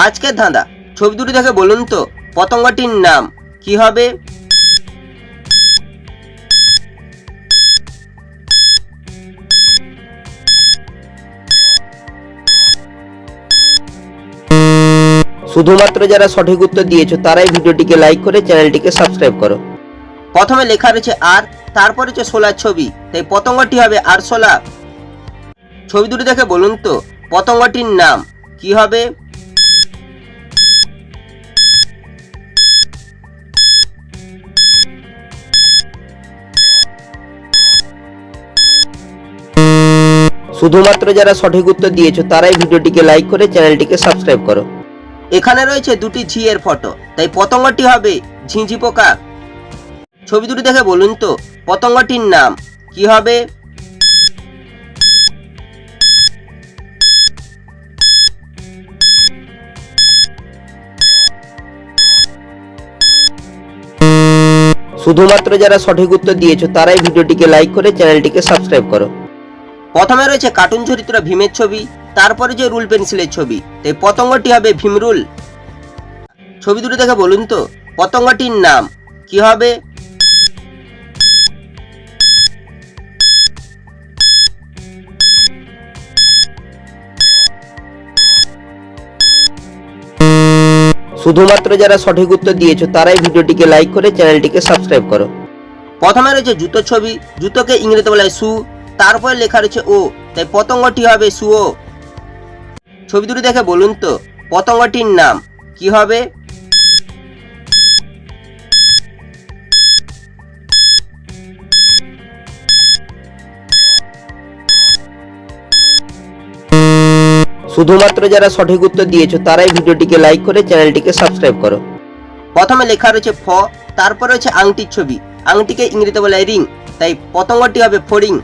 আজকের ধাঁধা, ছবি দুটি দেখে বলুন তো পতঙ্গটির নাম কি হবে? শুধুমাত্র যারা সঠিক উত্তর দিয়েছো তারাই ভিডিওটিকে লাইক করে চ্যানেলটিকে সাবস্ক্রাইব করো। প্রথমে লেখা রয়েছে আর, তারপরে হচ্ছে শোলার ছবি, তাই পতঙ্গটি হবে আরশোলা। ছবি দুটি দেখে বলুন তো পতঙ্গটির নাম কি হবে? শুধুমাত্র যারা সঠিক উত্তর দিয়েছো তারাই ভিডিওটিকে লাইক করে চ্যানেলটিকে সাবস্ক্রাইব করো। এখানে রয়েছে দুটি ঝিঁয়ের ফটো, তাই পতঙ্গটি হবে ঝিঁঝি পোকা। ছবি দুটি দেখে বলুন তো পতঙ্গটির নাম কি হবে? শুধুমাত্র যারা সঠিক উত্তর দিয়েছো তারাই ভিডিওটিকে লাইক করে চ্যানেলটিকে সাবস্ক্রাইব করো। প্রথমে রয়েছে কার্টুন চরিত্র ভীমের ছবি, তারপরে যে রুল পেন্সিলের ছবি, তাই পতঙ্গটি হবে ভীমরুল। ছবি দুটি দেখে বলুন তো পতঙ্গটির নাম কি হবে? শুধুমাত্র যারা সঠিক উত্তর দিয়েছো তারাই ভিডিওটিকে লাইক করে চ্যানেলটিকে সাবস্ক্রাইব করো। প্রথমে রয়েছে জুতোর ছবি, জুতোকে ইংরেজিতে বলা হয় শু, তারপরে লেখা রয়েছে ও, তাই পতঙ্গটি হবে শুও। ছবি দুটি দেখে বলুন তো পতঙ্গটির নাম কি হবে? শুধুমাত্র যারা সঠিক উত্তর দিয়েছো তারাই ভিডিওটিকে লাইক করে চ্যানেলটিকে সাবস্ক্রাইব করো। প্রথমে লেখা রয়েছে ফ, তারপরে রয়েছে আংটির ছবি, আংটিকে ইংরেজিতে বলা হয় রিং, তাই পতঙ্গটি হবে ফড়িং।